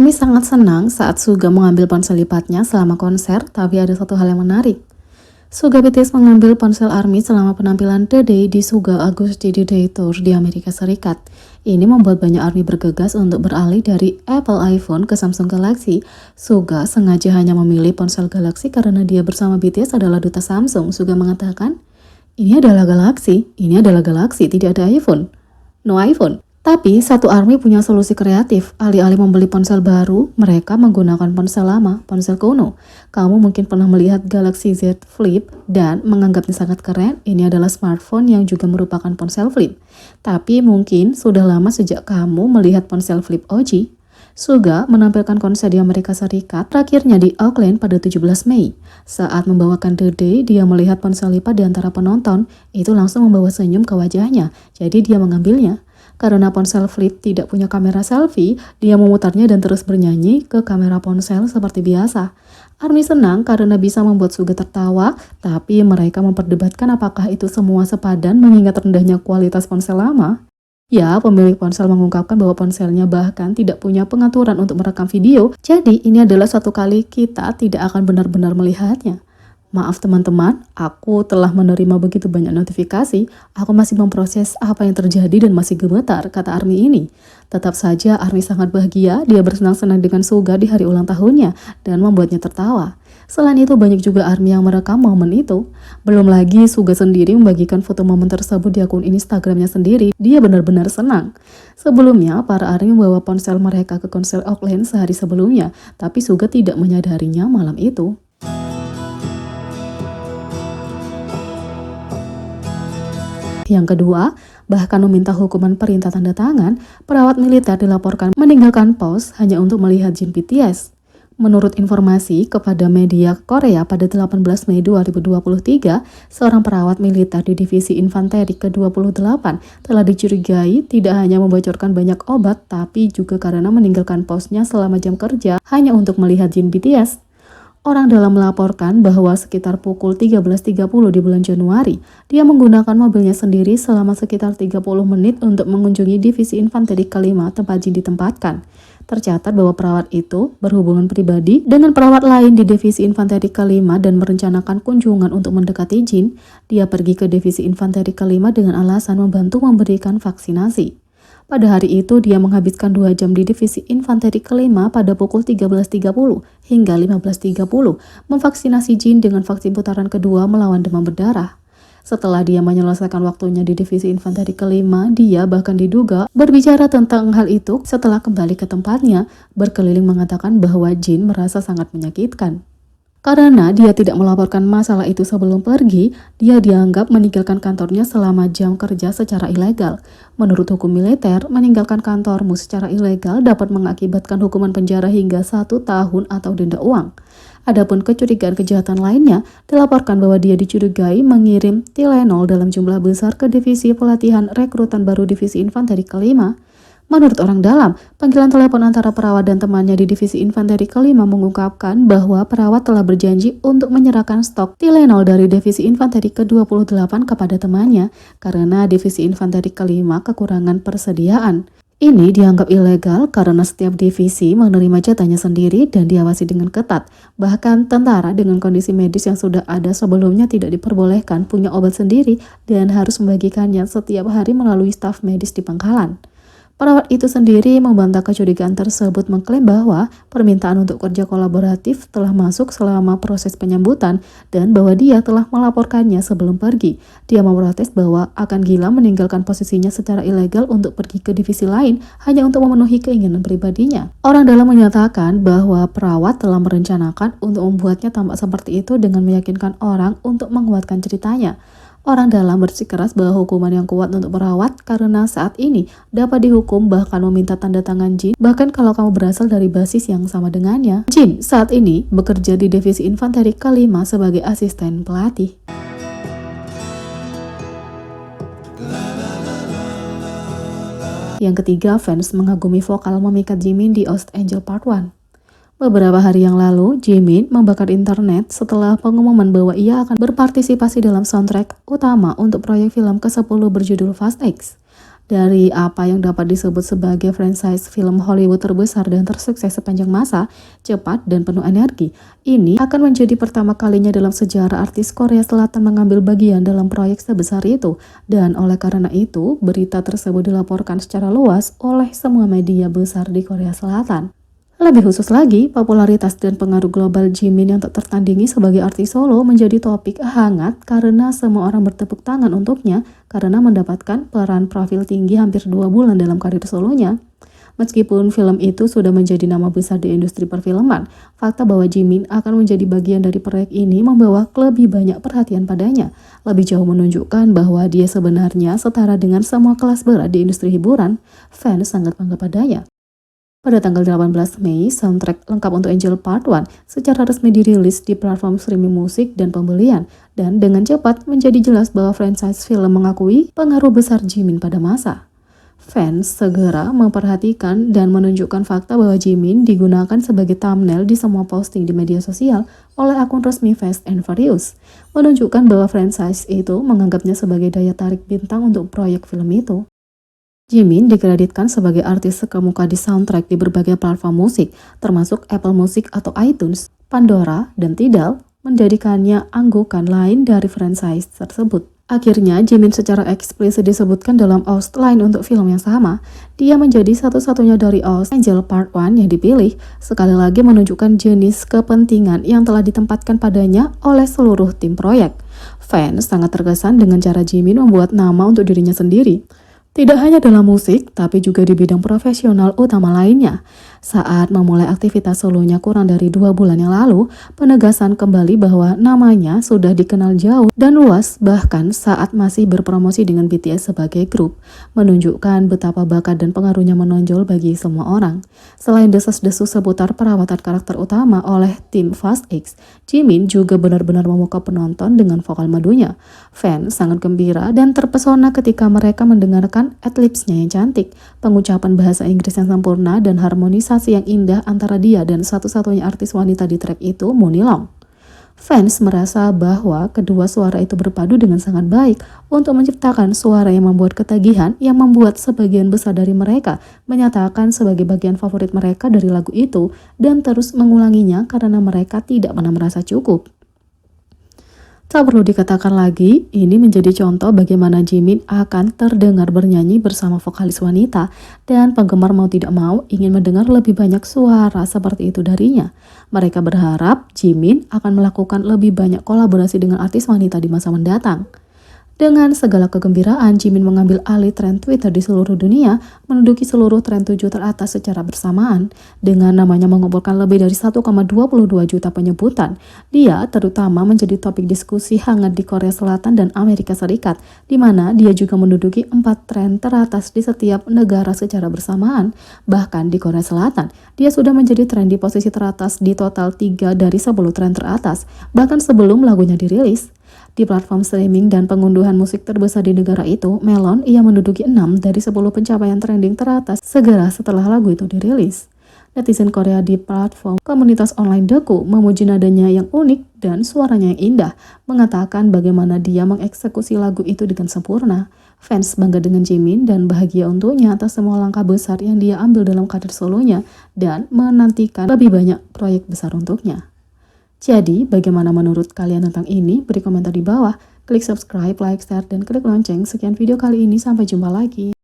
Army sangat senang saat Suga mengambil ponsel lipatnya selama konser, tapi ada satu hal yang menarik. Suga BTS mengambil ponsel Army selama penampilan The Day di Suga August The Day Tour di Amerika Serikat. Ini membuat banyak Army bergegas untuk beralih dari Apple iPhone ke Samsung Galaxy. Suga sengaja hanya memilih ponsel Galaxy karena dia bersama BTS adalah duta Samsung. Suga mengatakan, ini adalah Galaxy, tidak ada iPhone. No iPhone. Tapi satu Army punya solusi kreatif. Alih-alih membeli ponsel baru, mereka menggunakan ponsel lama, ponsel kuno. Kamu mungkin pernah melihat Galaxy Z Flip dan menganggapnya sangat keren. Ini adalah smartphone yang juga merupakan ponsel flip. Tapi mungkin sudah lama sejak kamu melihat ponsel flip OG. Suga menampilkan konser di Amerika Serikat, terakhirnya di Auckland pada 17 Mei. Saat membawakan The Day, dia melihat ponsel lipat di antara penonton. Itu langsung membawa senyum ke wajahnya, jadi dia mengambilnya. Karena ponsel flip tidak punya kamera selfie, dia memutarnya dan terus bernyanyi ke kamera ponsel seperti biasa. Army senang karena bisa membuat Suga tertawa, tapi mereka memperdebatkan apakah itu semua sepadan mengingat rendahnya kualitas ponsel lama. Ya, pemilik ponsel mengungkapkan bahwa ponselnya bahkan tidak punya pengaturan untuk merekam video, jadi ini adalah suatu kali kita tidak akan benar-benar melihatnya. Maaf teman-teman, aku telah menerima begitu banyak notifikasi, aku masih memproses apa yang terjadi dan masih gemetar, kata Army ini. Tetap saja Army sangat bahagia, dia bersenang-senang dengan Suga di hari ulang tahunnya dan membuatnya tertawa. Selain itu banyak juga Army yang merekam momen itu. Belum lagi Suga sendiri membagikan foto momen tersebut di akun Instagramnya sendiri, dia benar-benar senang. Sebelumnya, para Army membawa ponsel mereka ke konser Auckland sehari sebelumnya, tapi Suga tidak menyadarinya malam itu. Yang kedua, bahkan meminta hukuman perintah tanda tangan, perawat militer dilaporkan meninggalkan pos hanya untuk melihat Jin BTS. Menurut informasi kepada media Korea pada 18 Mei 2023, seorang perawat militer di Divisi Infanteri ke-28 telah dicurigai tidak hanya membocorkan banyak obat, tapi juga karena meninggalkan posnya selama jam kerja hanya untuk melihat Jin BTS. Orang dalam melaporkan bahwa sekitar pukul 13.30 di bulan Januari, dia menggunakan mobilnya sendiri selama sekitar 30 menit untuk mengunjungi Divisi Infanteri ke-5 tempat Jin ditempatkan. Tercatat bahwa perawat itu berhubungan pribadi dengan perawat lain di Divisi Infanteri ke-5 dan merencanakan kunjungan untuk mendekati Jin. Dia pergi ke Divisi Infanteri ke-5 dengan alasan membantu memberikan vaksinasi. Pada hari itu, dia menghabiskan 2 jam di Divisi Infanteri ke-5 pada pukul 13.30 hingga 15.30 memvaksinasi Jin dengan vaksin putaran kedua melawan demam berdarah. Setelah dia menyelesaikan waktunya di Divisi Infanteri ke-5, dia bahkan diduga berbicara tentang hal itu setelah kembali ke tempatnya, berkeliling mengatakan bahwa Jin merasa sangat menyakitkan. Karena dia tidak melaporkan masalah itu sebelum pergi, dia dianggap meninggalkan kantornya selama jam kerja secara ilegal. Menurut hukum militer, meninggalkan kantormu secara ilegal dapat mengakibatkan hukuman penjara hingga 1 tahun atau denda uang. Adapun kecurigaan kejahatan lainnya, dilaporkan bahwa dia dicurigai mengirim Tylenol dalam jumlah besar ke divisi pelatihan rekrutan baru Divisi Infanteri ke-5. Menurut orang dalam, panggilan telepon antara perawat dan temannya di Divisi Infanteri ke-5 mengungkapkan bahwa perawat telah berjanji untuk menyerahkan stok Tylenol dari Divisi Infanteri ke-28 kepada temannya karena Divisi Infanteri ke-5 kekurangan persediaan. Ini dianggap ilegal karena setiap divisi menerima jatahnya sendiri dan diawasi dengan ketat. Bahkan tentara dengan kondisi medis yang sudah ada sebelumnya tidak diperbolehkan punya obat sendiri dan harus membagikannya setiap hari melalui staf medis di pangkalan. Perawat itu sendiri membantah kecurigaan tersebut, mengklaim bahwa permintaan untuk kerja kolaboratif telah masuk selama proses penyambutan dan bahwa dia telah melaporkannya sebelum pergi. Dia memprotes bahwa akan gila meninggalkan posisinya secara ilegal untuk pergi ke divisi lain hanya untuk memenuhi keinginan pribadinya. Orang dalam menyatakan bahwa perawat telah merencanakan untuk membuatnya tampak seperti itu dengan meyakinkan orang untuk menguatkan ceritanya. Orang dalam bersikeras bahwa hukuman yang kuat untuk perawat karena saat ini dapat dihukum bahkan meminta tanda tangan Jin bahkan kalau kamu berasal dari basis yang sama dengannya. Jin saat ini bekerja di Divisi Infanteri ke-5 sebagai asisten pelatih. Yang ketiga, fans mengagumi vokal memikat Jimin di Lost Angel Part 1. Beberapa hari yang lalu, Jimin membakar internet setelah pengumuman bahwa ia akan berpartisipasi dalam soundtrack utama untuk proyek film ke-10 berjudul Fast X. Dari apa yang dapat disebut sebagai franchise film Hollywood terbesar dan tersukses sepanjang masa, cepat dan penuh energi, ini akan menjadi pertama kalinya dalam sejarah artis Korea Selatan mengambil bagian dalam proyek sebesar itu. Dan oleh karena itu, berita tersebut dilaporkan secara luas oleh semua media besar di Korea Selatan. Lebih khusus lagi, popularitas dan pengaruh global Jimin yang tak tertandingi sebagai artis solo menjadi topik hangat karena semua orang bertepuk tangan untuknya karena mendapatkan peran profil tinggi hampir 2 bulan dalam karir solonya. Meskipun film itu sudah menjadi nama besar di industri perfilman, fakta bahwa Jimin akan menjadi bagian dari proyek ini membawa lebih banyak perhatian padanya. Lebih jauh menunjukkan bahwa dia sebenarnya setara dengan semua kelas berat di industri hiburan. Fans sangat bangga padanya. Pada tanggal 18 Mei, soundtrack lengkap untuk Angel Part 1 secara resmi dirilis di platform streaming musik dan pembelian, dan dengan cepat menjadi jelas bahwa franchise film mengakui pengaruh besar Jimin pada masa. Fans segera memperhatikan dan menunjukkan fakta bahwa Jimin digunakan sebagai thumbnail di semua posting di media sosial oleh akun resmi Fast and Furious, menunjukkan bahwa franchise itu menganggapnya sebagai daya tarik bintang untuk proyek film itu. Jimin dikreditkan sebagai artis terkemuka di soundtrack di berbagai platform musik, termasuk Apple Music atau iTunes, Pandora, dan Tidal, menjadikannya anggokan lain dari franchise tersebut. Akhirnya, Jimin secara eksplisit disebutkan dalam OST lain untuk film yang sama. Dia menjadi satu-satunya dari OST Angel Part 1 yang dipilih, sekali lagi menunjukkan jenis kepentingan yang telah ditempatkan padanya oleh seluruh tim proyek. Fans sangat terkesan dengan cara Jimin membuat nama untuk dirinya sendiri. Tidak hanya dalam musik, tapi juga di bidang profesional utama lainnya. Saat memulai aktivitas solonya kurang dari 2 bulan yang lalu, penegasan kembali bahwa namanya sudah dikenal jauh dan luas bahkan saat masih berpromosi dengan BTS sebagai grup, menunjukkan betapa bakat dan pengaruhnya menonjol bagi semua orang. Selain desas-desus seputar perawatan karakter utama oleh tim Fast X, Jimin juga benar-benar memukau penonton dengan vokal madunya. Fans sangat gembira dan terpesona ketika mereka mendengarkan adlibs-nya yang cantik, pengucapan bahasa Inggris yang sempurna, dan harmonisasi yang indah antara dia dan satu-satunya artis wanita di track itu, Mooney Long. Fans merasa bahwa kedua suara itu berpadu dengan sangat baik untuk menciptakan suara yang membuat ketagihan yang membuat sebagian besar dari mereka menyatakan sebagai bagian favorit mereka dari lagu itu dan terus mengulanginya karena mereka tidak pernah merasa cukup. Tak perlu dikatakan lagi, ini menjadi contoh bagaimana Jimin akan terdengar bernyanyi bersama vokalis wanita dan penggemar mau tidak mau ingin mendengar lebih banyak suara seperti itu darinya. Mereka berharap Jimin akan melakukan lebih banyak kolaborasi dengan artis wanita di masa mendatang. Dengan segala kegembiraan, Jimin mengambil alih tren Twitter di seluruh dunia, menduduki seluruh tren 7 teratas secara bersamaan. Dengan namanya mengumpulkan lebih dari 1,22 juta penyebutan, dia terutama menjadi topik diskusi hangat di Korea Selatan dan Amerika Serikat, di mana dia juga menduduki 4 tren teratas di setiap negara secara bersamaan. Bahkan di Korea Selatan, dia sudah menjadi tren di posisi teratas di total 3 dari 10 tren teratas, bahkan sebelum lagunya dirilis. Di platform streaming dan pengunduhan musik terbesar di negara itu, Melon, ia menduduki 6 dari 10 pencapaian trending teratas segera setelah lagu itu dirilis. Netizen Korea di platform komunitas online Daku memuji nadanya yang unik dan suaranya yang indah, mengatakan bagaimana dia mengeksekusi lagu itu dengan sempurna. Fans bangga dengan Jimin dan bahagia untuknya atas semua langkah besar yang dia ambil dalam karir solonya dan menantikan lebih banyak proyek besar untuknya. Jadi, bagaimana menurut kalian tentang ini? Beri komentar di bawah. Klik subscribe, like, share, dan klik lonceng. Sekian video kali ini, sampai jumpa lagi.